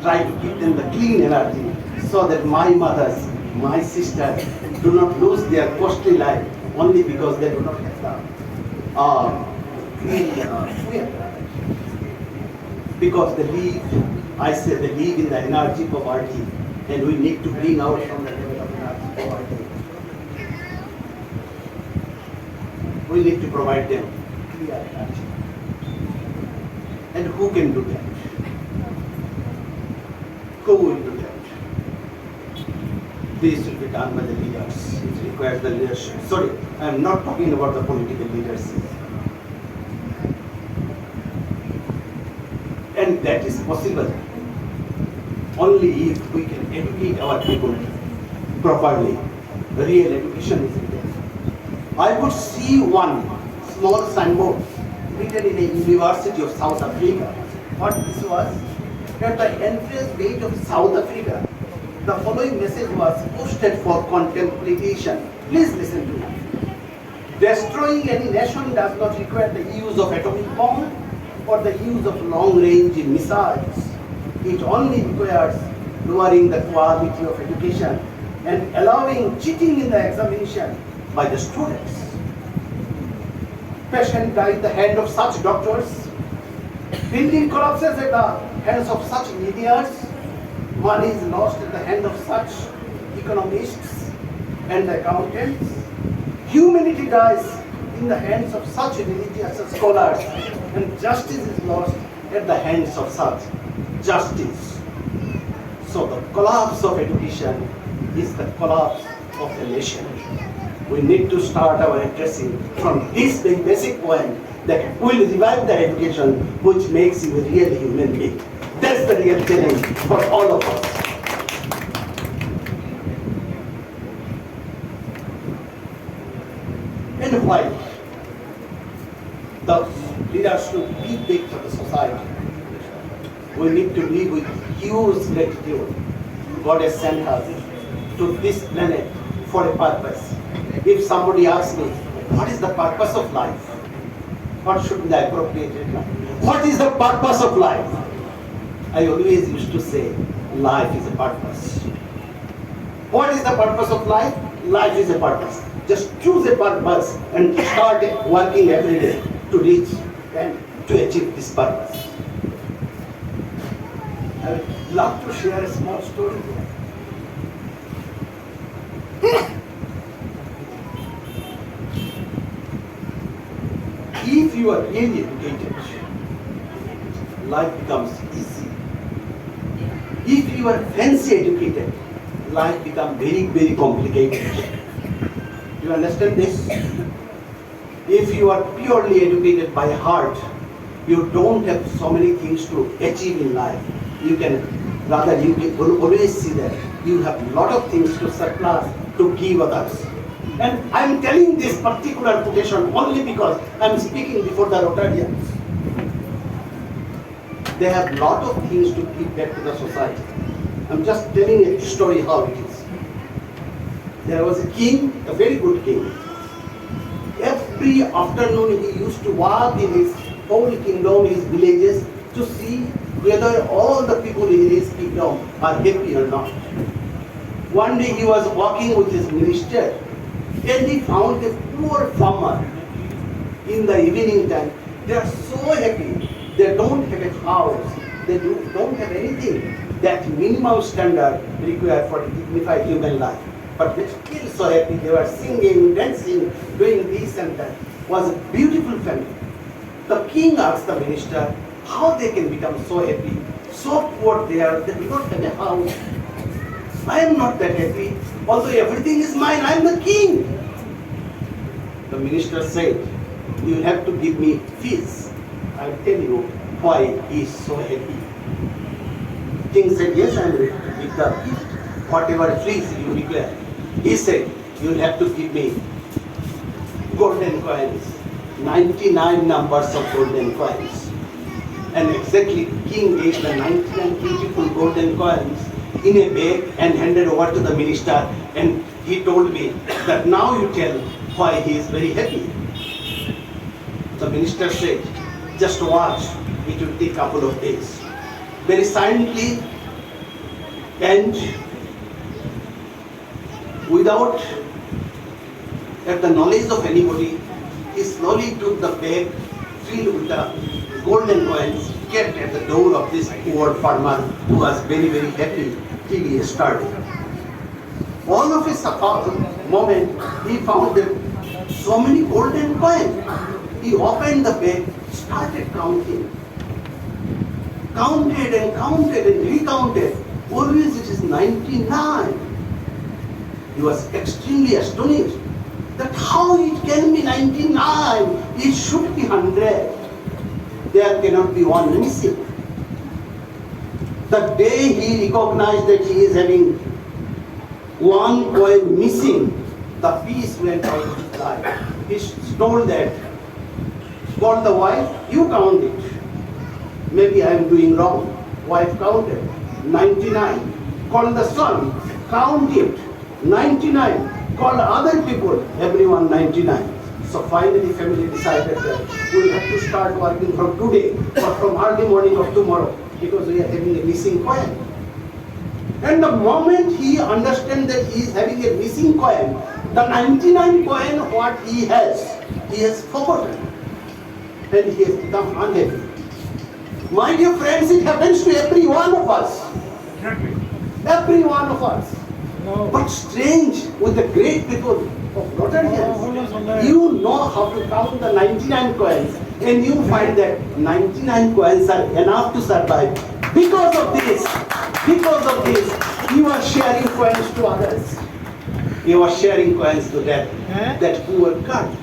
try to give them the clean energy so that my mothers, my sisters do not lose their costly life only because they do not have the clean fuel. Because they live, I say they live in the energy poverty, and we need to bring out from the level of energy poverty. We need to provide them clear energy. And who can do that? Who will do that? This will be done by the leaders. It requires the leadership. Sorry, I am not talking about the political leadership. And that is possible only if we can educate our people properly. The real education is there. I could see one small signboard written in a university of South Africa. What this was? At the entrance gate of South Africa, the following message was posted for contemplation. Please listen to me. Destroying any nation does not require the use of atomic bomb or the use of long-range missiles. It only requires lowering the quality of education and allowing cheating in the examination by the students. Patient die at the hand of such doctors. Building collapses at the hands of such engineers. Money is lost at the hand of such economists and accountants. Humanity dies in the hands of such religious scholars, and justice is lost at the hands of such justice. So the collapse of education is the collapse of a nation. We need to start our addressing from this very basic point that will revive the education which makes you a real human being. That's the real challenge for all of us. And why? The leaders should give back to the society. We need to live with huge gratitude. God has sent us to this planet for a purpose. If somebody asks me, what is the purpose of life? What should be the appropriate reply? What is the purpose of life? I always used to say, life is a purpose. What is the purpose of life? Life is a purpose. Just choose a purpose and start working every day to reach and to achieve this purpose. I would love to share a small story here. If you are really educated, life becomes easy. If you are fancy educated, life becomes very, very complicated. Do you understand this? If you are purely educated by heart, you don't have so many things to achieve in life. You can always see that you have a lot of things to surplus, to give others. And I am telling this particular quotation only because I am speaking before the Rotarians. They have a lot of things to give back to the society. I am just telling a story how it is. There was a king, a very good king. Every afternoon he used to walk in his whole kingdom, his villages, to see whether all the people in his kingdom are happy or not. One day he was walking with his minister, and he found a poor farmer in the evening time. They are so happy. They don't have a house. They don't have anything that minimum standard required for a dignified human life. But they're still so happy. They were singing, dancing, doing this and that. It was a beautiful family. The king asked the minister how they can become so happy, so poor they are, they do not have a house. I am not that happy. Although everything is mine, I am the king. The minister said, you have to give me fees. I will tell you why he is so happy. King said, yes, I am ready to give the gift, whatever fees you require. He said, you will have to give me golden coins, 99 numbers of golden coins. And exactly king gave the 99 beautiful golden coins in a bag and handed over to the minister, and he told me that now you tell why he is very happy. The minister said, just watch, it will take a couple of days. Very silently, And without the knowledge of anybody, he slowly took the bag filled with the golden coins, kept at the door of this poor farmer who was very, very happy till he started. All of a moment, he found that so many golden coins. He opened the bag, started counting. Counted and counted and recounted. Always it is 99. He was extremely astonished that how it can be 99? It should be 100. There cannot be one missing. The day he recognized that he is having one coin missing, the peace went out of his life. He told that, called the wife, you count it. Maybe I am doing wrong. Wife counted, 99. Called the son, count it, 99. Called other people, everyone 99. So finally family decided that we will have to start working from today or from early morning of tomorrow because we are having a missing coin. And the moment he understands that he is having a missing coin, the 99 coin what he has forgotten. And he has become unhappy. My dear friends, it happens to every one of us. Every one of us. But strange with the great people of Rotarians, you know how to count the 99 coins and you find that 99 coins are enough to survive. Because of this, you are sharing coins to others. You are sharing coins to that poor God.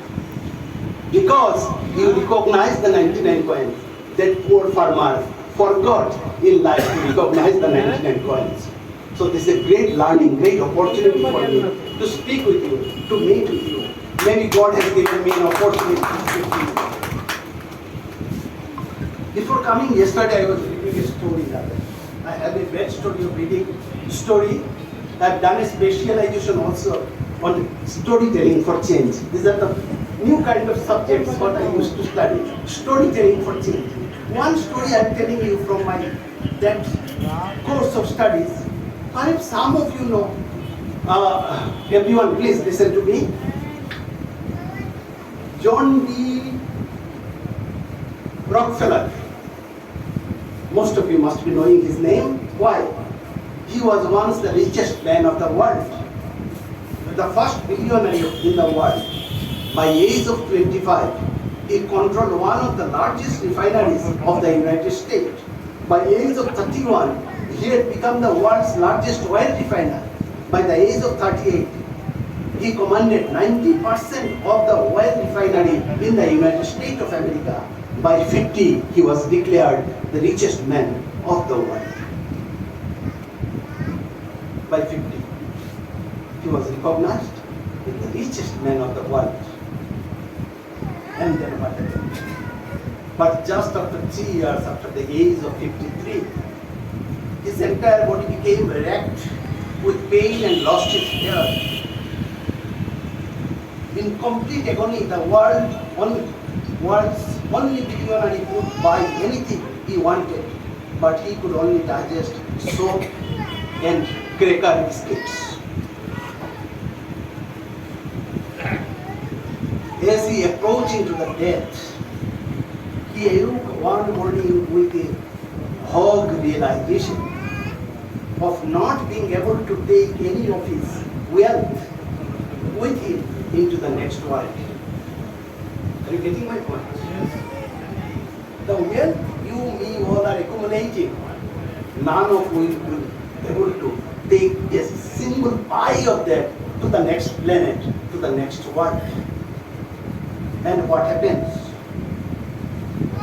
Because you recognize the 99 coins, that poor farmer forgot in life to recognize the 99 coins. So this is a great learning, great opportunity for me to speak with you, to meet with you. Maybe God has given me an opportunity to speak to you. Before coming yesterday, I was reading a story. I have a bad story of reading story. I have done a specialization also on storytelling for change. These are the new kind of subjects what I used to study. Storytelling for change. One story I am telling you from that course of studies. Perhaps some of you know, everyone please listen to me. John D. Rockefeller. Most of you must be knowing his name. Why? He was once the richest man of the world. The first billionaire in the world. By age of 25, he controlled one of the largest refineries of the United States. By age of 31, he had become the world's largest oil refiner. By the age of 38, he commanded 90% of the oil refinery in the United States of America. By 50, he was declared the richest man of the world. By 50, he was recognized as the richest man of the world. And then what happened? But just after 3 years, after the age of 53, his entire body became racked with pain and lost his hair. In complete agony, the world's only billionaire could buy anything he wanted, but he could only digest soap and cracker biscuits. As he approached into the death, he awoke one morning with a vague realization of not being able to take any of his wealth with him into the next world. Are you getting my point? Yes. The wealth you, me, all are accumulating, none of we will be able to take a single pie of that to the next planet, to the next world. And what happens?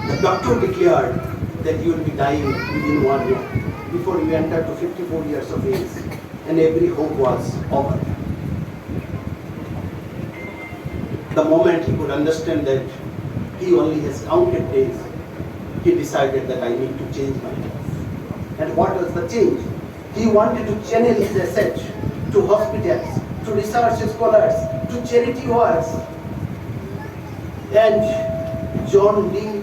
The doctor declared that you will be dying within 1 year before you enter to 54 years of age, and every hope was over. The moment he could understand that he only has counted days, he decided that I need to change my life. And what was the change? He wanted to channel his assets to hospitals, to research scholars, to charity works. And John D.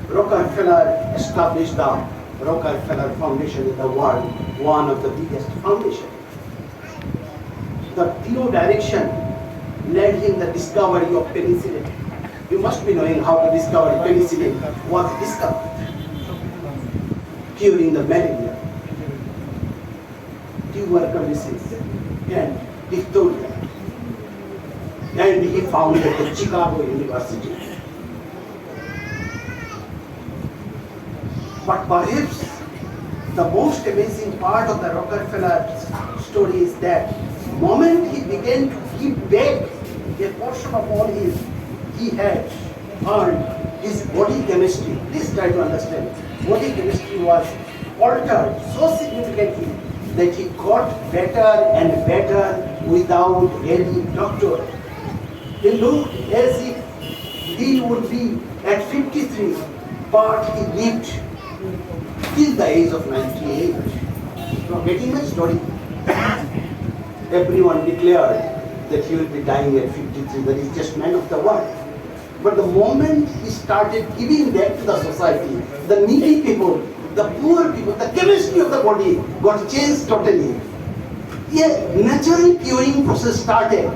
Rockefeller established the Rockefeller Foundation in the world, one of the biggest foundations. The new direction led him the discovery of penicillin. You must be knowing how to discover penicillin was discovered, curing the malaria, tuberculosis, and diphtheria. And he founded the Chicago University. But perhaps the most amazing part of the Rockefeller story is that the moment he began to give back a portion of all he had earned, his body chemistry, please try to understand, body chemistry was altered so significantly that he got better and better without any doctor. He looked as if he would be at 53, but he lived till the age of 98. Now, getting my story, everyone declared that he will be dying at 53, the richest man of the world. But the moment he started giving back to the society, the needy people, the poor people, the chemistry of the body got changed totally. A natural curing process started.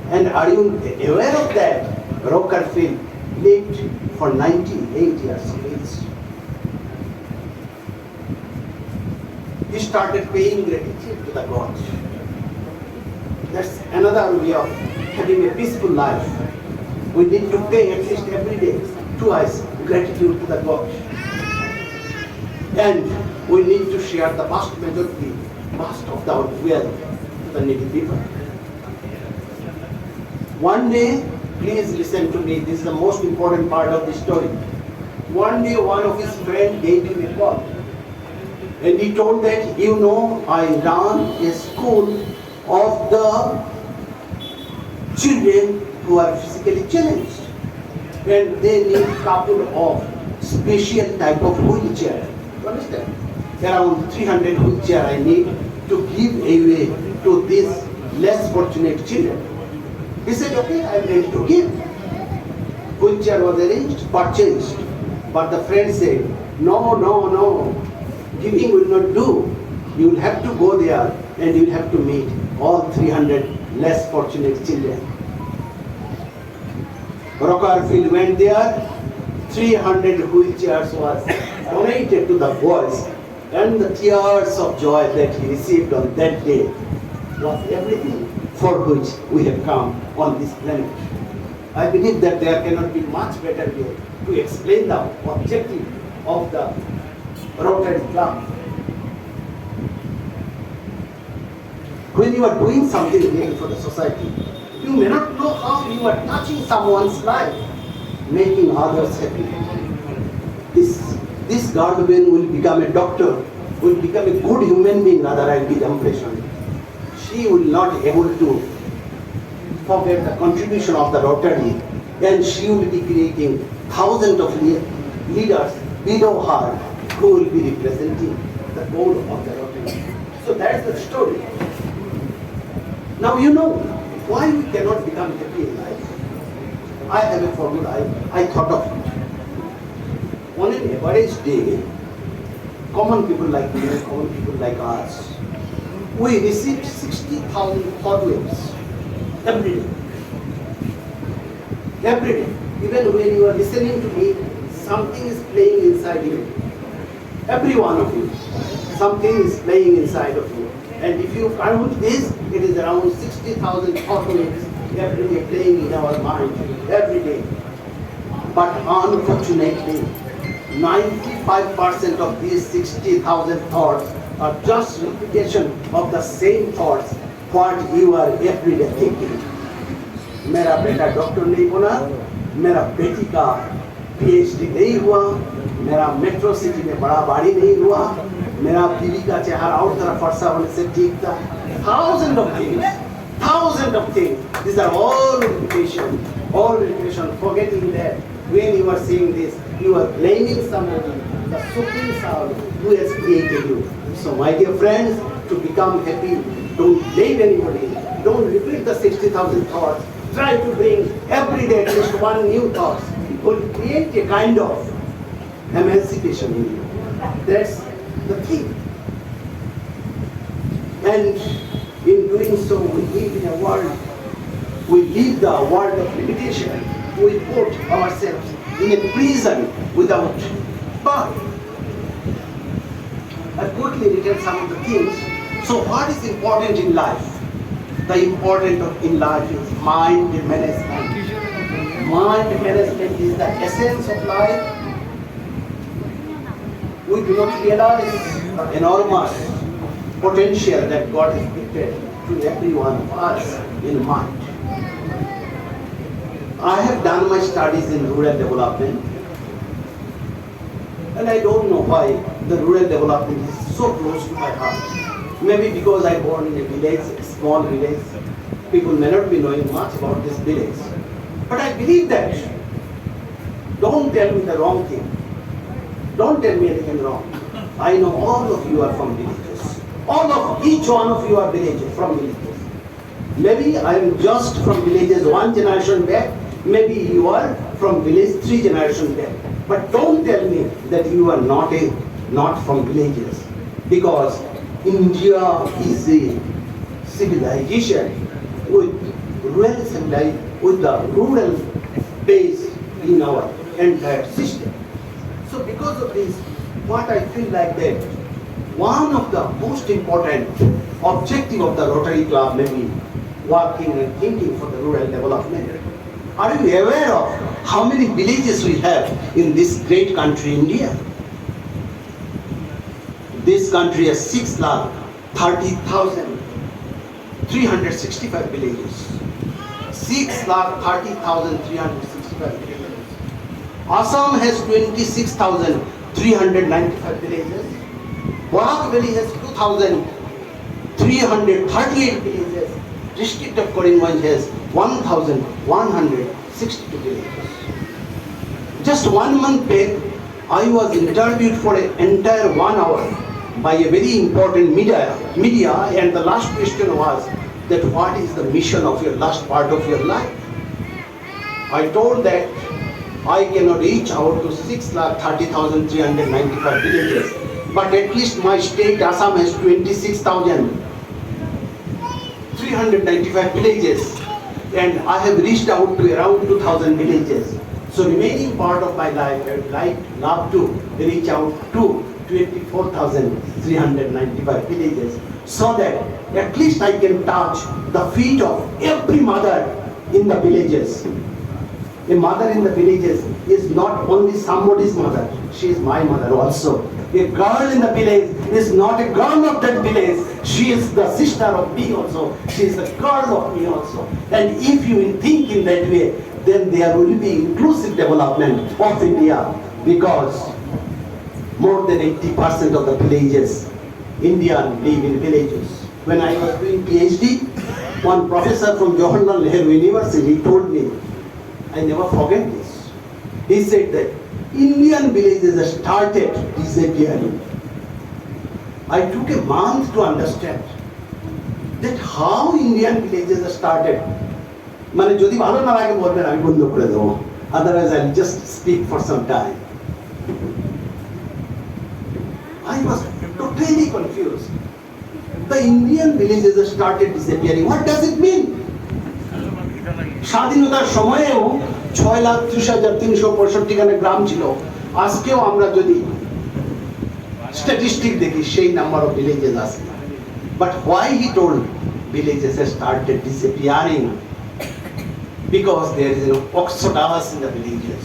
And are you aware of that? Rockefeller lived for 98 years of age. He started paying gratitude to the God. That's another way of having a peaceful life. We need to pay at least every day twice gratitude to the God. And we need to share the vast of our wealth to the needy people. One day, please listen to me, this is the most important part of the story. One day, one of his friends gave him a call. And he told that, you know, I run a school of the children who are physically challenged. And they need a couple of special type of wheelchair. You understand? Around 300 wheelchair I need to give away to these less fortunate children. He said, okay, I am ready to give. Wheelchair was arranged, purchased. But the friend said, no. Giving will not do. You will have to go there and you will have to meet all 300 less fortunate children. Rockefeller went there, 300 wheelchairs was donated to the boys, and the tears of joy that he received on that day was everything for which we have come on this planet. I believe that there cannot be much better way to explain the objective of the Rotary Club. When you are doing something real for the society, you may not know how you are touching someone's life, making others happy. This guardian will become a doctor, will become a good human being, rather I give impression. She will not be able to forget the contribution of the Rotary, and she will be creating thousands of leaders below her who will be representing the goal of the Rotary. So that's the story. Now you know why we cannot become happy in life. I have a formula, I thought of it. On an average day, common people like me, common people like us, we receive 60,000 thought waves every day. Every day. Even when you are listening to me, something is playing inside you. Every one of you, something is playing inside of you. And if you count this, it is around 60,000 thought waves every day playing in our mind, every day. But unfortunately, 95% of these 60,000 thoughts are just repetition of the same thoughts what you are every day thinking. मेरा बेटा doctor नहीं बना, मेरा बेटी का PhD नहीं हुआ, मेरा मेट्रो सिटी में बड़ा बाड़ी नहीं हुआ, मेरा बीवी का चेहरा और तरह फरसा होने से ठीक था. Thousands of things. These are all repetition, forgetting that when you are saying this, you are blaming somebody, the supreme soul who has created you. So my dear friends, to become happy, don't blame anybody, don't repeat the 60,000 thoughts, try to bring every day at least one new thought. It will create a kind of emancipation in you. That's the king. And in doing so, we live in a world, we live the world of limitation. We put ourselves in a prison without bar. I quickly written some of the things. So what is important in life? The important in life is mind management. Mind management is the essence of life. We do not realize the enormous potential that God has gifted to every one of us in mind. I have done my studies in rural development, and I don't know why the rural development is so close to my heart. Maybe because I born in a village, a small village. People may not be knowing much about this village. But I believe that. Don't tell me the wrong thing. Don't tell me anything wrong. I know all of you are from villages. Each one of you are from villages. Maybe I am just from villages 1 generation back. Maybe you are from village 3 generations back. But don't tell me that you are not from villages. Because India is a civilization with the rural base in our entire system. So because of this, what I feel like that, one of the most important objective of the Rotary Club may be working and thinking for the rural development. Are you aware of how many villages we have in this great country, India? This country has 6,30,365 villages. 6,30,365 villages. Assam has 26,395 villages. Barak Valley has 2,338 villages. District of KARIMGANJ has 1,162 villages. Just 1 month back, I was interviewed for an entire 1 hour by a very important media, and the last question was that what is the mission of your last part of your life? I told that I cannot reach out to 6,30,395 villages, but at least my state Assam has 26,395 villages, and I have reached out to around 2,000 villages. So remaining part of my life, I would love to reach out to 24,395 villages, so that at least I can touch the feet of every mother in the villages. A mother in the villages is not only somebody's mother, she is my mother also. A girl in the village is not a girl of that village, she is the sister of me also, she is the girl of me also. And if you think in that way, then there will be inclusive development of India, because more than 80% of the villages, Indians live in villages. When I was doing PhD, one professor from Jawaharlal Nehru University told me, I never forget this. He said that Indian villages started disappearing. I took a month to understand that how Indian villages started. মানে যদি ভালো না লাগে বলবেন, আমি বন্ধ করে দেবো, otherwise I'll just speak for some time. I was totally confused. The Indian villages started disappearing. What does it mean? স্বাধীনতার সময়েও 6,30,365 খানা গ্রাম ছিল। আজকেও আমরা যদি স্ট্যাটিস্টিক দেখি, সেই নাম্বার অফ ভিলেজেস আছে। But why he told villages started disappearing? Because there is an exodus in the villages.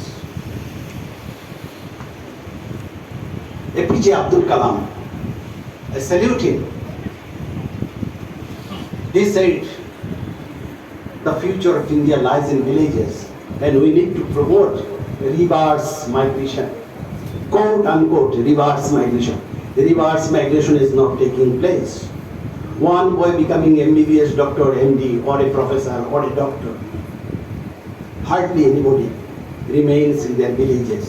APJ Abdul Kalam, I salute him. He said, the future of India lies in villages, and we need to promote reverse migration. Quote unquote, reverse migration. The reverse migration is not taking place. One boy becoming MBBS doctor, MD, or a professor, or a doctor. Hardly anybody remains in their villages.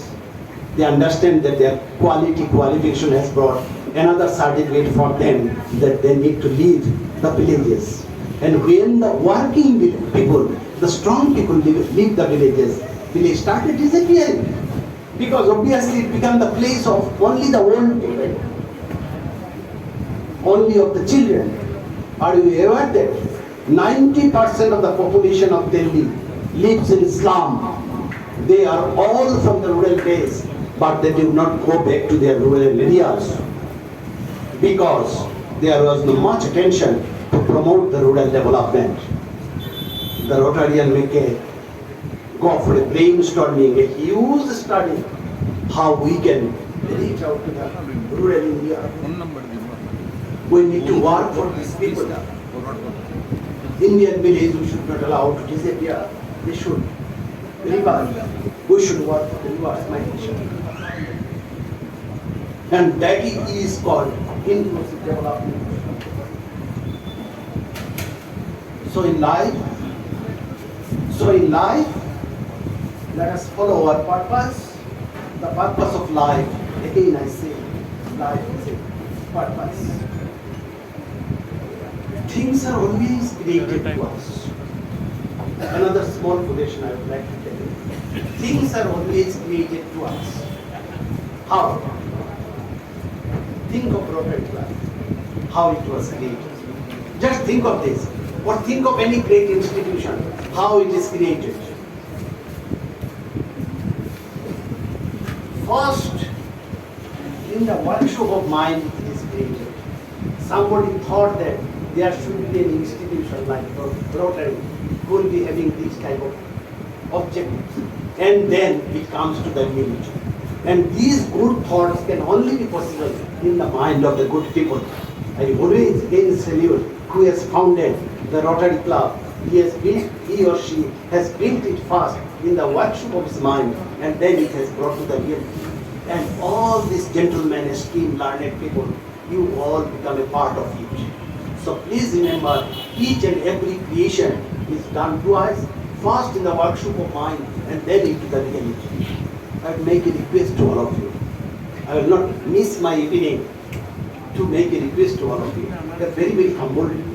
They understand that their qualification has brought another certificate for them that they need to leave the villages. And when the working people, the strong people leave the villages, village started disappearing. Because obviously it became the place of only the old people. only of the children. Are you aware that 90% of the population of Delhi lives in slum? They are all from the rural base, but they do not go back to their rural areas because there was not much attention to promote the rural development. The Rotarian go for a brainstorming, a huge study, how we can reach out to the rural India. We need to work for these people. Indian village we should not allow to disappear. They should revive. We should work for the reverse migration. And that is called inclusive development. So in life, let us follow our purpose. The purpose of life, again I say, life is a purpose. Things are always created to us. Another small quotation I would like to tell you. Things are always created to us. How? Think of Rotary Club, how it was created. Just think of this. Or think of any great institution, how it is created. First, in the workshop of mind it is created. Somebody thought that there should be an institution like Rotary who will be having this type of objectives. And then it comes to the reality. And these good thoughts can only be possible in the mind of the good people. I always again salute who has founded the Rotary Club. He or she has built it first in the workshop of his mind, and then it has brought to the reality. And all these gentlemen, esteemed, learned people, you all become a part of it. So please remember, each and every creation is done to us first in the workshop of mind and then into the reality. I will make a request to all of you. I will not miss my evening to make a request to all of you. A very, very humble request.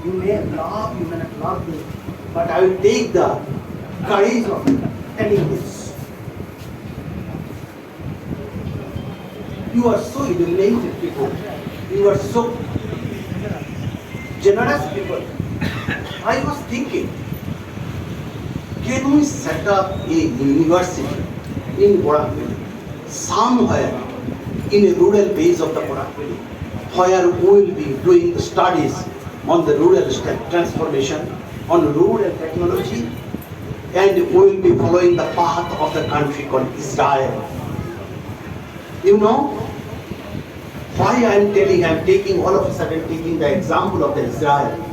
You may laugh, you may not love me, but I will take the courage of telling this. You are so illuminated people. You are so generous people. I was thinking, can we set up a university in Bordaland, somewhere in a rural base of the Bordaland, where we will be doing the studies on the rural transformation, on rural technology, and we will be following the path of the country called Israel. You know why I am taking all of a sudden taking the example of the Israel.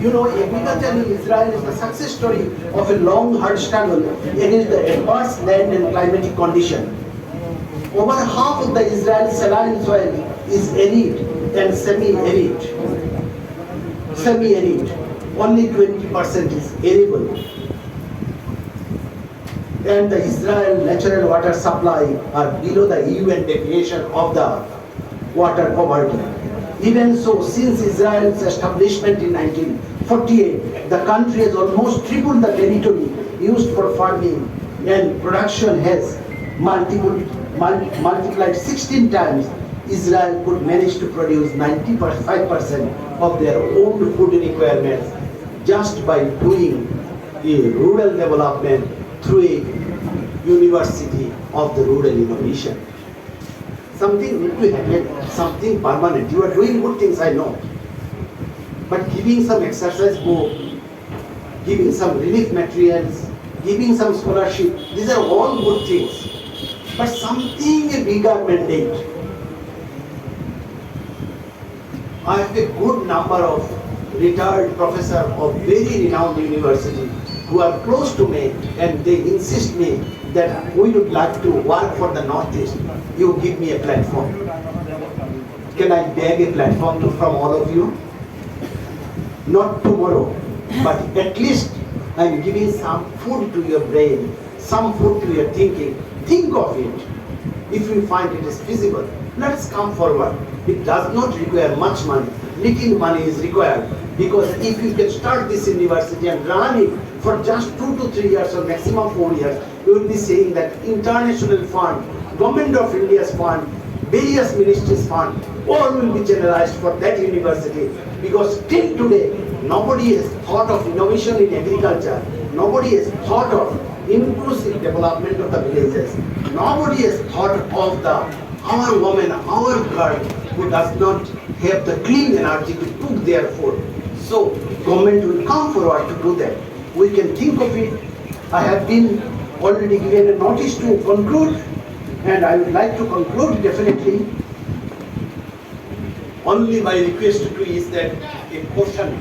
You know, agriculture in Israel is the success story of a long, hard struggle against the adverse land and climatic condition. Over half of the Israeli saline soil is arid and semi-arid. Only 20% is arable. And the Israel natural water supply are below the UN definition of the water poverty. Even so, since Israel's establishment in 1948, the country has almost tripled the territory used for farming, and production has multiplied 16 times. Israel could manage to produce 95% of their own food requirements just by doing a rural development through a university of the rural innovation. Something need to happen, something permanent. You are doing good things, I know. But giving some exercise book, giving some relief materials, giving some scholarship, these are all good things. But something a bigger mandate. I have a good number of retired professors of very renowned university who are close to me, and they insist me that we would like to work for the Northeast. You give me a platform. Can I beg a platform from all of you? Not tomorrow, but at least I am giving some food to your brain, some food to your thinking. Think of it. If you find it is feasible, let's come forward. It does not require much money. Little money is required, because if you can start this university and run it for just 2 to 3 years or maximum 4 years, you will be saying that international fund, Government of India's fund various ministries fund, all will be channelized for that university, because till today nobody has thought of innovation in agriculture, nobody has thought of inclusive development of the villages, nobody has thought of our woman, our girl who does not have the clean energy to cook their food. So government will come forward to do that. We can think of it. I have been already given a notice to conclude, and I would like to conclude definitely. Only my request to you is that a caution.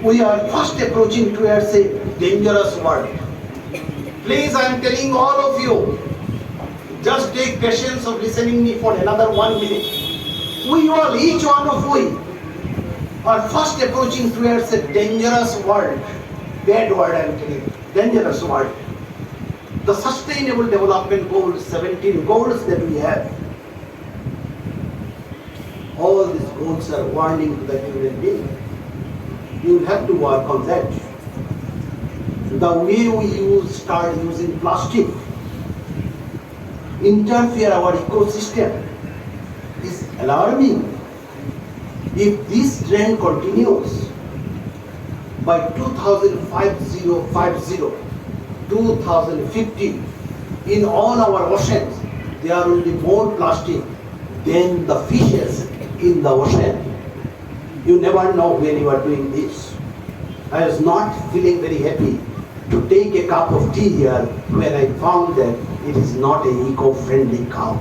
We are fast approaching towards a dangerous world. Please, I am telling all of you, just take patience of listening me for another 1 minute. We all, each one of we, are fast approaching towards a dangerous world. Bad word I am telling you, dangerous world. The Sustainable Development Goals, 17 goals that we have, all these goals are warning to the human being. You will have to work on that. The way we start using plastic, interfere our ecosystem, is alarming. If this trend continues, by 2050, in all our oceans, there will be more plastic than the fishes in the ocean. You never know when you are doing this. I was not feeling very happy to take a cup of tea here when I found that it is not an eco-friendly cup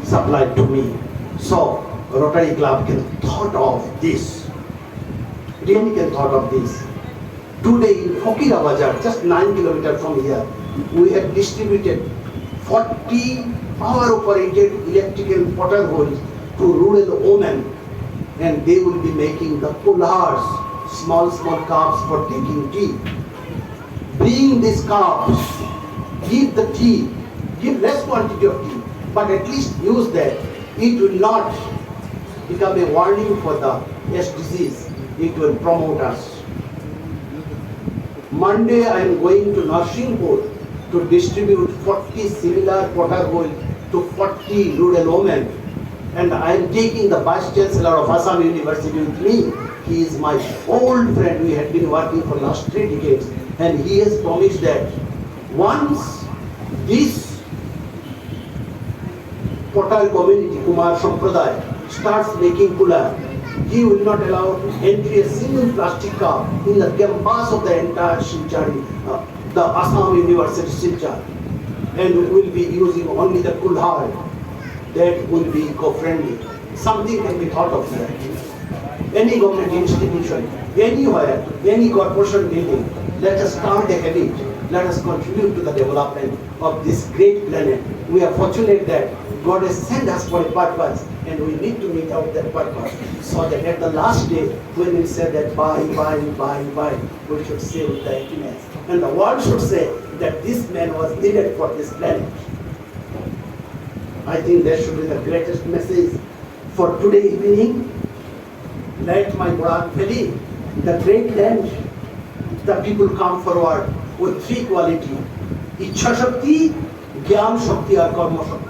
supplied to me. So Rotary Club can thought of this. Really can thought of this. Today in Fokira Bazar, just 9 kilometers from here, we have distributed 40 power-operated electrical water holes to rural women, and they will be making the pullars, small cups for taking tea. Bring these cups, give the tea, give less quantity of tea, but at least use that. It will not become a warning for the disease. It will promote us. Monday I am going to Narsinghpur to distribute 40 similar water holes to 40 rural women. And I am taking the Vice Chancellor of Assam University with me. He is my old friend. We had been working for last 3 decades. And he has promised that once this Potal community, Kumar Sampradaya, starts making cooler, he will not allow entry a single plastic cup in the campus of the entire Silchar, the Assam University Silchar. And we will be using only the kulhar. That will be eco-friendly. Something can be thought of here. Any government institution, anywhere, any corporation building, let us start a habit. Let us contribute to the development of this great planet. We are fortunate that God has sent us for a purpose, and we need to meet out that purpose, so that at the last day, when we say that bye, we should say with the happiness. And the world should say that this man was needed for this planet. I think that should be the greatest message for today evening. Let my Borak Valley, the great land, the people come forward with 3 qualities: Ichha Shakti, Gyan Shakti, or Karma Shakti.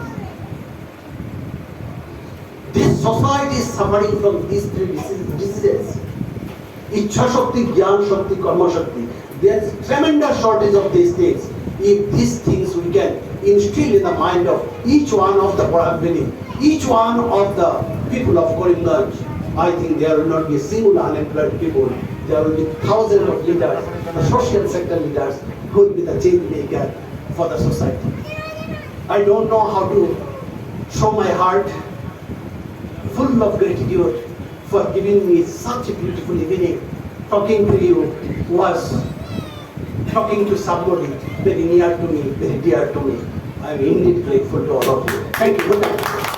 This society is suffering from these 3 diseases: Ichha Shakti, Gyan Shakti, Karma Shakti. There is tremendous shortage of these things. If these things we can instill in the mind of each one of the Borak Valley, each one of the people of KARIMGANJ, I think there will not be a single unemployed people. There will be thousands of leaders, the social sector leaders, who will be the change maker for the society. I don't know how to show my heart full of gratitude for giving me such a beautiful evening. Talking to you was talking to somebody very near to me, very dear to me. I am indeed grateful to all of you. Thank you. Good night.